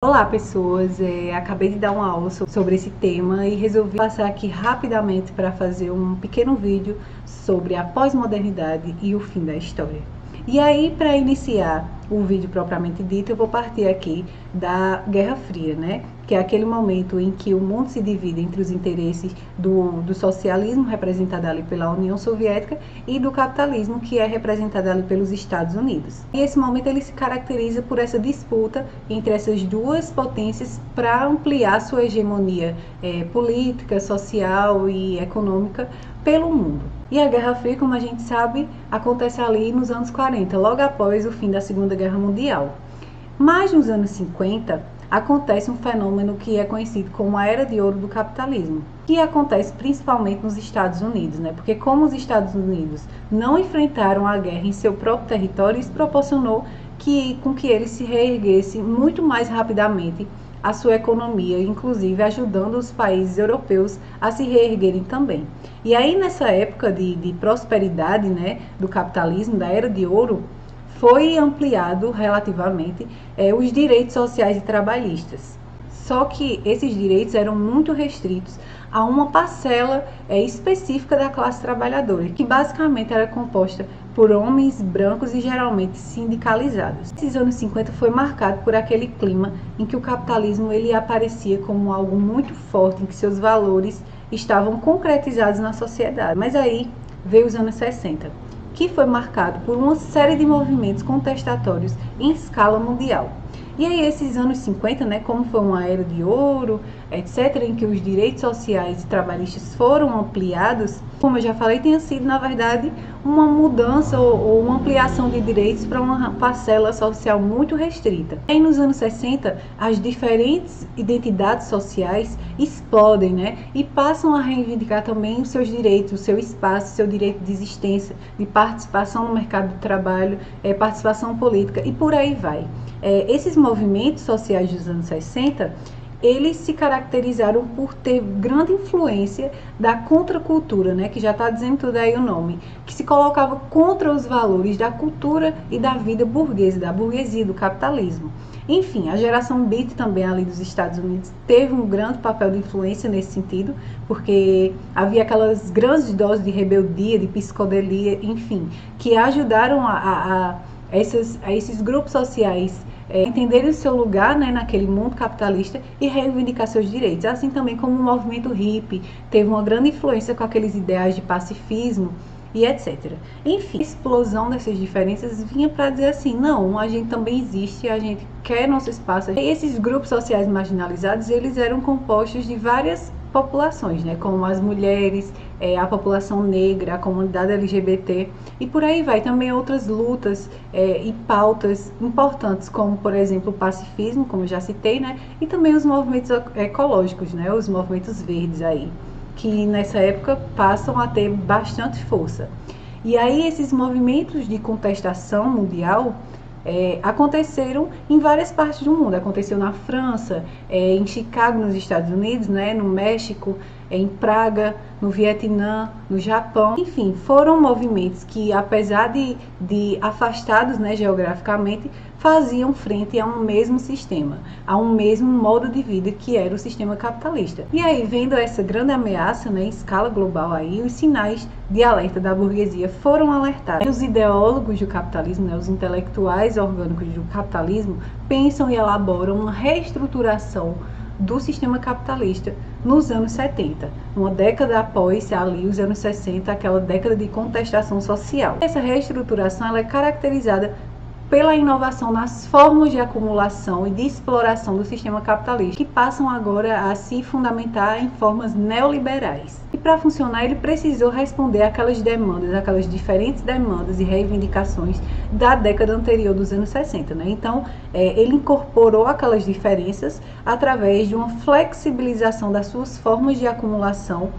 Olá pessoas, acabei de dar uma aula sobre esse tema e resolvi passar aqui rapidamente para fazer um pequeno vídeo sobre a pós-modernidade e o fim da história. E aí, para iniciar o vídeo propriamente dito, eu vou partir aqui da Guerra Fria, né? Que é aquele momento em que o mundo se divide entre os interesses do socialismo, representado ali pela União Soviética, e do capitalismo, que é representado ali pelos Estados Unidos. E esse momento ele se caracteriza por essa disputa entre essas duas potências para ampliar sua hegemonia política, social e econômica pelo mundo. E a Guerra Fria, como a gente sabe, acontece ali nos anos 40, logo após o fim da Segunda Guerra Mundial. Mas nos anos 50, acontece um fenômeno que é conhecido como a Era de Ouro do Capitalismo, que acontece principalmente nos Estados Unidos, né? Porque como os Estados Unidos não enfrentaram a guerra em seu próprio território, isso proporcionou com que eles se reerguessem muito mais rapidamente a sua economia, inclusive ajudando os países europeus a se reerguerem também. E aí nessa época de prosperidade, né, do capitalismo, da Era de Ouro, foi ampliado relativamente os direitos sociais e trabalhistas. Só que esses direitos eram muito restritos a uma parcela específica da classe trabalhadora, que basicamente era composta por homens brancos e geralmente sindicalizados. Esses anos 50 foi marcado por aquele clima em que o capitalismo ele aparecia como algo muito forte, em que seus valores estavam concretizados na sociedade. Mas aí veio os anos 60, que foi marcado por uma série de movimentos contestatórios em escala mundial. E aí esses anos 50, né, como foi uma era de ouro, etc., em que os direitos sociais e trabalhistas foram ampliados, como eu já falei, tinha sido, na verdade, uma mudança ou uma ampliação de direitos para uma parcela social muito restrita. E aí nos anos 60, as diferentes identidades sociais explodem, né, e passam a reivindicar também os seus direitos, o seu espaço, o seu direito de existência, de participação no mercado de trabalho, participação política e por aí vai. Esses movimentos sociais dos anos 60, eles se caracterizaram por ter grande influência da contracultura, né, que já está dizendo tudo aí o nome, que se colocava contra os valores da cultura e da vida burguesa, da burguesia, do capitalismo. Enfim, a geração Beat também ali dos Estados Unidos teve um grande papel de influência nesse sentido, porque havia aquelas grandes doses de rebeldia, de psicodelia, enfim, que ajudaram a esses grupos sociais entenderem o seu lugar, né, naquele mundo capitalista e reivindicar seus direitos. Assim também como o movimento hippie teve uma grande influência com aqueles ideais de pacifismo e etc. Enfim, a explosão dessas diferenças vinha para dizer assim, não, a gente também existe, a gente quer nosso espaço. E esses grupos sociais marginalizados, eles eram compostos de várias populações, né, como as mulheres, a população negra, a comunidade LGBT e por aí vai. Também outras lutas e pautas importantes, como por exemplo o pacifismo, como eu já citei, né, e também os movimentos ecológicos, né, os movimentos verdes aí, que nessa época passam a ter bastante força. E aí esses movimentos de contestação mundial aconteceram em várias partes do mundo. Aconteceu na França, em Chicago, nos Estados Unidos, né, no México, em Praga, no Vietnã, no Japão. Enfim, foram movimentos que, apesar de afastados, né, geograficamente, faziam frente a um mesmo sistema, a um mesmo modo de vida que era o sistema capitalista. E aí, vendo essa grande ameaça, né, em escala global, aí, os sinais de alerta da burguesia foram alertados. Os ideólogos do capitalismo, né, os intelectuais orgânicos do capitalismo, pensam e elaboram uma reestruturação do sistema capitalista nos anos 70, uma década após ali os anos 60, aquela década de contestação social. Essa reestruturação ela é caracterizada pela inovação nas formas de acumulação e de exploração do sistema capitalista, que passam agora a se fundamentar em formas neoliberais. E para funcionar, ele precisou responder aquelas demandas, aquelas diferentes demandas e reivindicações da década anterior dos anos 60. Né? Então, ele incorporou aquelas diferenças através de uma flexibilização das suas formas de acumulação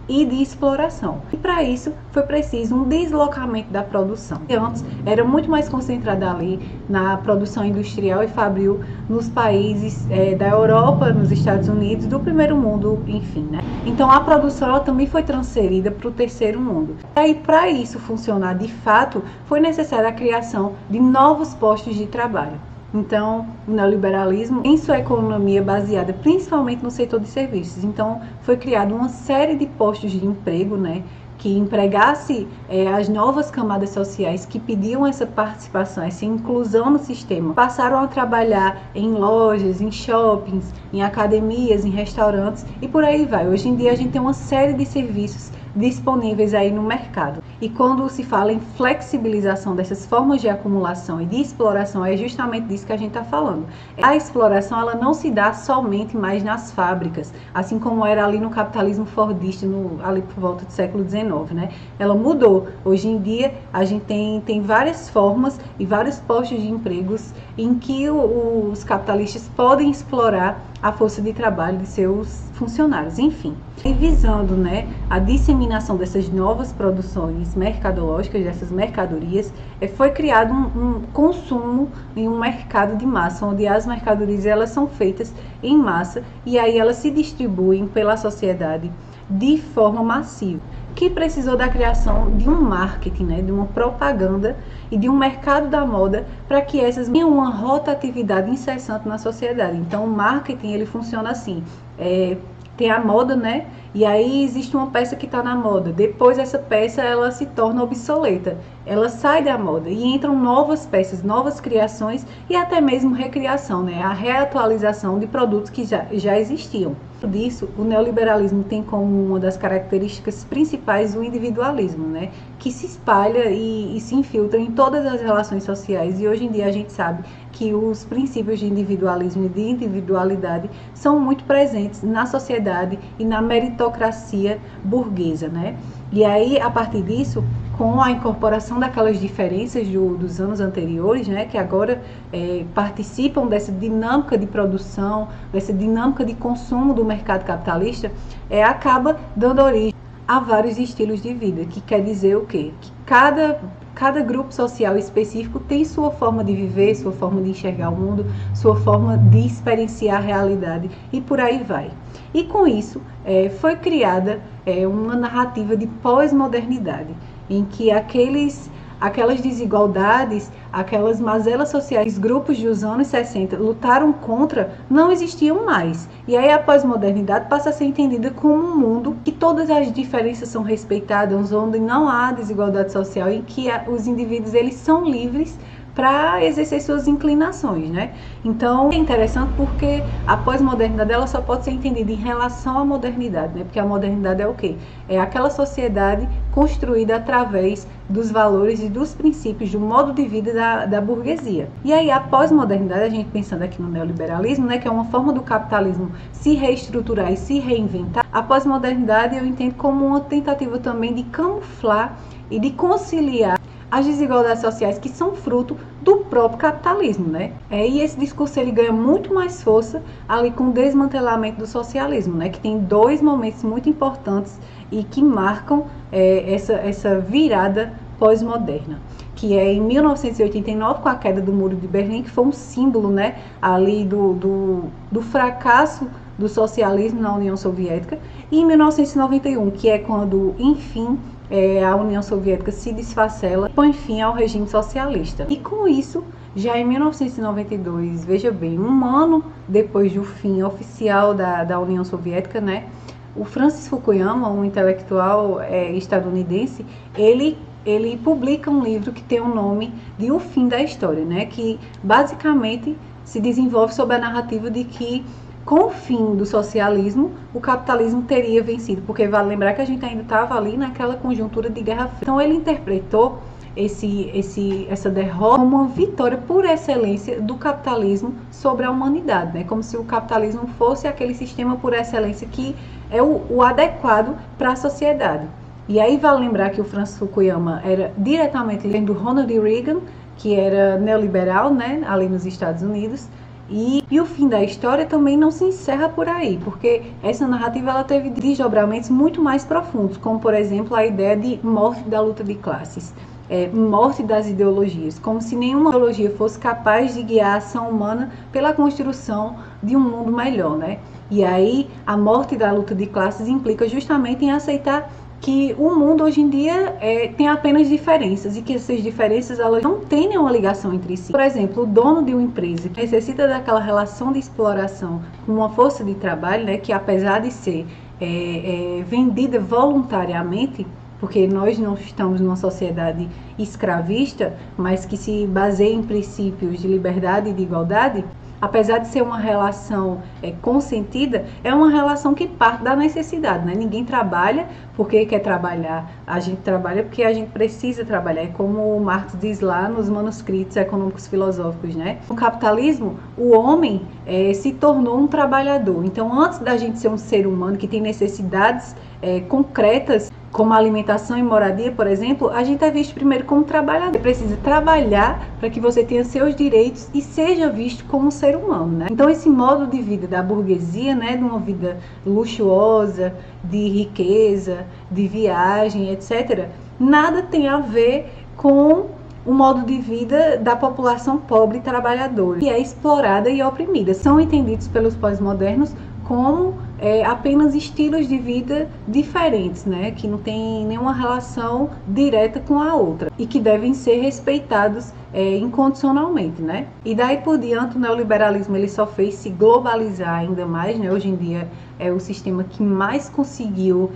e de exploração. E para isso foi preciso um deslocamento da produção. E antes era muito mais concentrada ali na produção industrial e fabril nos países da Europa, nos Estados Unidos, do primeiro mundo, enfim, né? Então a produção ela também foi transferida para o terceiro mundo. E aí para isso funcionar de fato foi necessária a criação de novos postos de trabalho. Então, o neoliberalismo tem sua economia baseada principalmente no setor de serviços. Então, foi criada uma série de postos de emprego, né, que empregasse as novas camadas sociais que pediam essa participação, essa inclusão no sistema. Passaram a trabalhar em lojas, em shoppings, em academias, em restaurantes e por aí vai. Hoje em dia a gente tem uma série de serviços disponíveis aí no mercado. E quando se fala em flexibilização dessas formas de acumulação e de exploração, é justamente disso que a gente está falando. A exploração, ela não se dá somente mais nas fábricas, assim como era ali no capitalismo fordista, ali por volta do século XIX, né? Ela mudou. Hoje em dia, a gente tem várias formas e vários postos de empregos em que os capitalistas podem explorar a força de trabalho de seus funcionários, enfim. E visando, né, a disseminação dessas novas produções mercadológicas, dessas mercadorias, foi criado um consumo em um mercado de massa, onde as mercadorias elas são feitas em massa e aí elas se distribuem pela sociedade de forma massiva, que precisou da criação de um marketing, né, de uma propaganda e de um mercado da moda para que essas tenham uma rotatividade incessante na sociedade. Então, o marketing ele funciona assim: tem a moda, né? E aí existe uma peça que está na moda. Depois essa peça ela se torna obsoleta, ela sai da moda e entram novas peças, novas criações e até mesmo recriação, né? A reatualização de produtos que já existiam. Disso, o neoliberalismo tem como uma das características principais o individualismo, né? Que se espalha e se infiltra em todas as relações sociais. E hoje em dia a gente sabe que os princípios de individualismo e de individualidade são muito presentes na sociedade e na meritocracia burguesa, né? E aí, a partir disso, com a incorporação daquelas diferenças dos anos anteriores, né, que agora participam dessa dinâmica de produção, dessa dinâmica de consumo do mercado capitalista, acaba dando origem a vários estilos de vida, que quer dizer o quê? Que cada grupo social específico tem sua forma de viver, sua forma de enxergar o mundo, sua forma de experienciar a realidade e por aí vai. E com isso foi criada uma narrativa de pós-modernidade, em que aquelas desigualdades, aquelas mazelas sociais, grupos dos anos 60 lutaram contra, não existiam mais. E aí a pós-modernidade passa a ser entendida como um mundo que todas as diferenças são respeitadas, onde não há desigualdade social, em que os indivíduos eles são livres para exercer suas inclinações, né? Então é interessante porque a pós-modernidade ela só pode ser entendida em relação à modernidade, né? Porque a modernidade é o quê? É aquela sociedade construída através dos valores e dos princípios do modo de vida da burguesia. E aí a pós-modernidade, a gente pensando aqui no neoliberalismo, né, que é uma forma do capitalismo se reestruturar e se reinventar, a pós-modernidade eu entendo como uma tentativa também de camuflar e de conciliar as desigualdades sociais que são fruto do próprio capitalismo, né? E esse discurso ele ganha muito mais força ali com o desmantelamento do socialismo, né? Que tem dois momentos muito importantes e que marcam essa virada pós-moderna, que é em 1989 com a queda do Muro de Berlim, que foi um símbolo, né, ali do fracasso do socialismo na União Soviética, e em 1991, que é quando, enfim, a União Soviética se desfacela e põe fim ao regime socialista. E com isso, já em 1992, veja bem, um ano depois do fim oficial da União Soviética, né, o Francis Fukuyama, um intelectual estadunidense, ele publica um livro que tem o nome de O Fim da História, né, que basicamente se desenvolve sob a narrativa de que com o fim do socialismo, o capitalismo teria vencido, porque vale lembrar que a gente ainda estava ali naquela conjuntura de Guerra Fria. Então ele interpretou essa derrota como uma vitória por excelência do capitalismo sobre a humanidade, né? Como se o capitalismo fosse aquele sistema por excelência que é o adequado para a sociedade. E aí vale lembrar que o Francis Fukuyama era diretamente ligado do Ronald Reagan, que era neoliberal, né, ali nos Estados Unidos. E o fim da história também não se encerra por aí, porque essa narrativa ela teve desdobramentos muito mais profundos, como por exemplo a ideia de morte da luta de classes, morte das ideologias, como se nenhuma ideologia fosse capaz de guiar a ação humana pela construção de um mundo melhor, né? E aí a morte da luta de classes implica justamente em aceitar que o mundo hoje em dia tem apenas diferenças e que essas diferenças elas não têm nenhuma ligação entre si. Por exemplo, o dono de uma empresa que necessita daquela relação de exploração com uma força de trabalho, né, que apesar de ser vendida voluntariamente, porque nós não estamos numa sociedade escravista, mas que se baseia em princípios de liberdade e de igualdade, apesar de ser uma relação consentida, é uma relação que parte da necessidade, né? Ninguém trabalha porque quer trabalhar, a gente trabalha porque a gente precisa trabalhar, é como o Marx diz lá nos manuscritos econômicos filosóficos, né? No capitalismo, o homem se tornou um trabalhador, então antes da gente ser um ser humano que tem necessidades concretas, como alimentação e moradia, por exemplo, a gente é visto primeiro como trabalhador. Você precisa trabalhar para que você tenha seus direitos e seja visto como um ser humano, né? Então esse modo de vida da burguesia, né, de uma vida luxuosa, de riqueza, de viagem, etc., nada tem a ver com o modo de vida da população pobre e trabalhadora, que é explorada e oprimida. São entendidos pelos pós-modernos como apenas estilos de vida diferentes, né? Que não tem nenhuma relação direta com a outra e que devem ser respeitados incondicionalmente, né? E daí por diante o neoliberalismo ele só fez se globalizar ainda mais, né? Hoje em dia é o sistema que mais conseguiu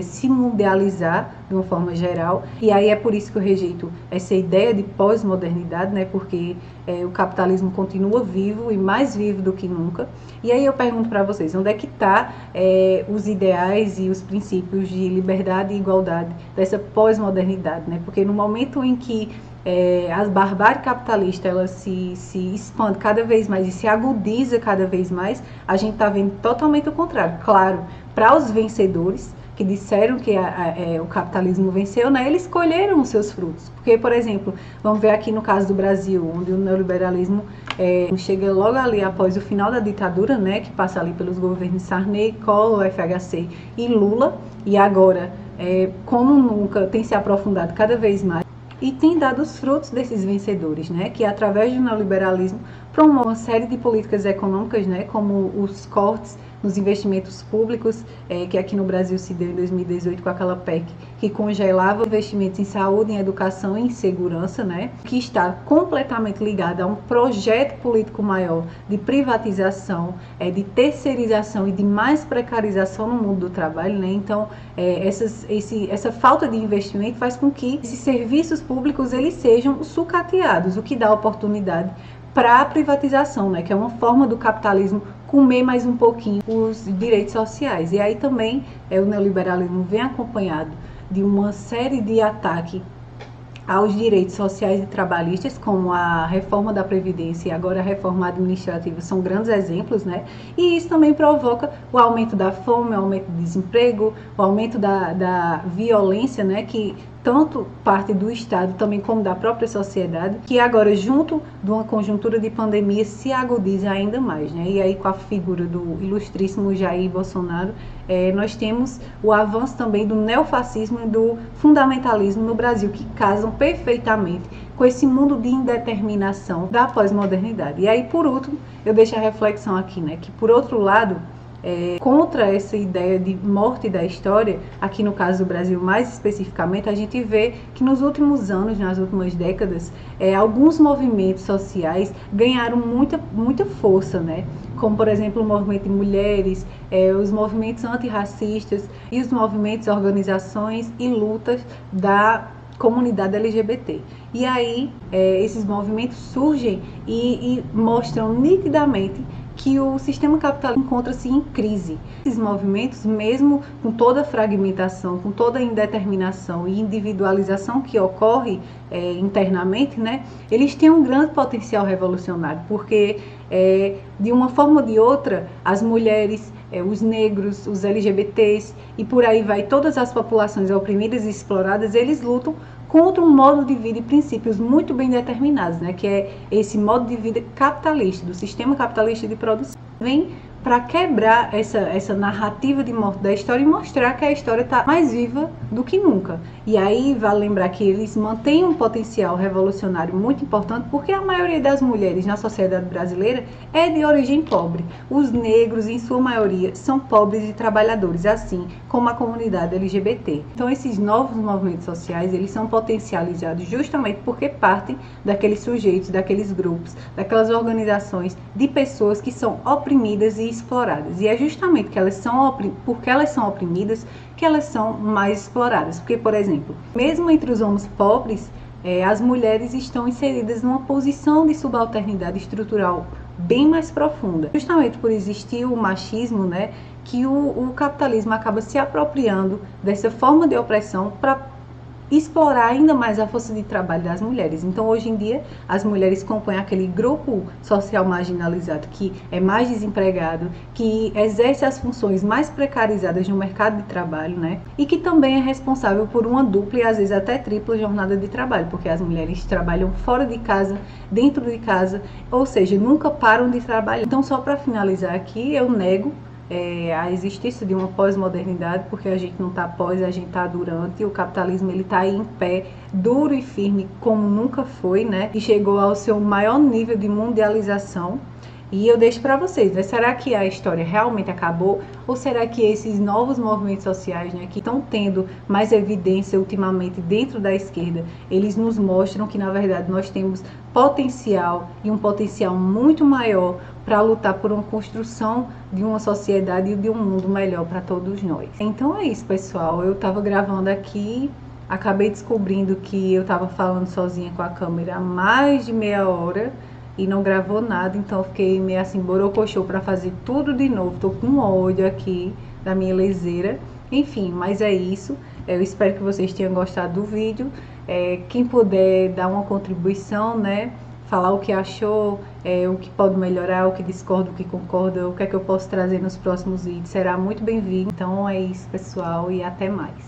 se mundializar de uma forma geral, e aí é por isso que eu rejeito essa ideia de pós-modernidade, né? Porque o capitalismo continua vivo e mais vivo do que nunca. E aí eu pergunto para vocês, onde é que está os ideais e os princípios de liberdade e igualdade dessa pós-modernidade, né? Porque no momento em que a barbárie capitalista ela se expande cada vez mais e se agudiza cada vez mais, a gente está vendo totalmente o contrário. Claro, para os vencedores, que disseram que o capitalismo venceu, né, eles colheram os seus frutos. Porque, por exemplo, vamos ver aqui no caso do Brasil, onde o neoliberalismo chega logo ali após o final da ditadura, né, que passa ali pelos governos Sarney, Collor, FHC e Lula, e agora, como nunca, tem se aprofundado cada vez mais, e tem dado os frutos desses vencedores, né, que através do neoliberalismo promove uma série de políticas econômicas, né, como os cortes nos investimentos públicos, que aqui no Brasil se deu em 2018 com aquela PEC que congelava investimentos em saúde, em educação e em segurança, né, que está completamente ligada a um projeto político maior de privatização, de terceirização e de mais precarização no mundo do trabalho, né. Então essa falta de investimento faz com que esses serviços públicos eles sejam sucateados, o que dá oportunidade para a privatização, né, que é uma forma do capitalismo comer mais um pouquinho os direitos sociais. E aí também o neoliberalismo vem acompanhado de uma série de ataques aos direitos sociais e trabalhistas, como a reforma da Previdência e agora a reforma administrativa, são grandes exemplos, né? E isso também provoca o aumento da fome, o aumento do desemprego, o aumento da violência, né? Que tanto parte do Estado também como da própria sociedade, que agora, junto de uma conjuntura de pandemia, se agudiza ainda mais, né? E aí, com a figura do ilustríssimo Jair Bolsonaro, nós temos o avanço também do neofascismo e do fundamentalismo no Brasil, que casam perfeitamente com esse mundo de indeterminação da pós-modernidade. E aí, por último, eu deixo a reflexão aqui, né? Que, por outro lado, contra essa ideia de morte da história, aqui no caso do Brasil mais especificamente, a gente vê que nos últimos anos, nas últimas décadas, alguns movimentos sociais ganharam muita força, né? Como, por exemplo, o movimento de mulheres, os movimentos antirracistas e os movimentos, organizações e lutas da comunidade LGBT. E aí, esses movimentos surgem e mostram nitidamente que o sistema capitalista encontra-se em crise. Esses movimentos, mesmo com toda a fragmentação, com toda a indeterminação e individualização que ocorre internamente, né, eles têm um grande potencial revolucionário, porque de uma forma ou de outra, as mulheres, os negros, os LGBTs e por aí vai, todas as populações oprimidas e exploradas, eles lutam contra um modo de vida e princípios muito bem determinados, né, que é esse modo de vida capitalista, do sistema capitalista de produção. Vem para quebrar essa narrativa de morte da história e mostrar que a história está mais viva do que nunca. E aí vale lembrar que eles mantêm um potencial revolucionário muito importante, porque a maioria das mulheres na sociedade brasileira é de origem pobre. Os negros, em sua maioria, são pobres e trabalhadores, assim como a comunidade LGBT. Então esses novos movimentos sociais, eles são potencializados justamente porque partem daqueles sujeitos, daqueles grupos, daquelas organizações de pessoas que são oprimidas e exploradas. E é justamente porque elas são oprimidas que elas são mais exploradas. Porque, por exemplo, mesmo entre os homens pobres, as mulheres estão inseridas numa posição de subalternidade estrutural bem mais profunda. Justamente por existir o machismo, né, que o capitalismo acaba se apropriando dessa forma de opressão para explorar ainda mais a força de trabalho das mulheres. Então, hoje em dia, as mulheres compõem aquele grupo social marginalizado que é mais desempregado, que exerce as funções mais precarizadas no mercado de trabalho, né? E que também é responsável por uma dupla e às vezes até tripla jornada de trabalho, porque as mulheres trabalham fora de casa, dentro de casa, ou seja, nunca param de trabalhar. Então, só para finalizar aqui, eu nego a existência de uma pós-modernidade, porque a gente não está pós, a gente está durante, e o capitalismo ele está aí em pé, duro e firme como nunca foi, né? E chegou ao seu maior nível de mundialização. E eu deixo para vocês, né? Será que a história realmente acabou? Ou será que esses novos movimentos sociais, né, que estão tendo mais evidência ultimamente dentro da esquerda, eles nos mostram que, na verdade, nós temos potencial e um potencial muito maior para lutar por uma construção de uma sociedade e de um mundo melhor para todos nós. Então é isso, pessoal. Eu estava gravando aqui, acabei descobrindo que eu estava falando sozinha com a câmera há mais de meia hora e não gravou nada, então eu fiquei meio assim borocochô para fazer tudo de novo. Tô com ódio aqui da minha leseira. Enfim, mas é isso. Eu espero que vocês tenham gostado do vídeo. Quem puder dar uma contribuição, né? Falar o que achou, o que pode melhorar, o que discorda, o que concorda, o que é que eu posso trazer nos próximos vídeos, será muito bem-vindo. Então é isso, pessoal, e até mais.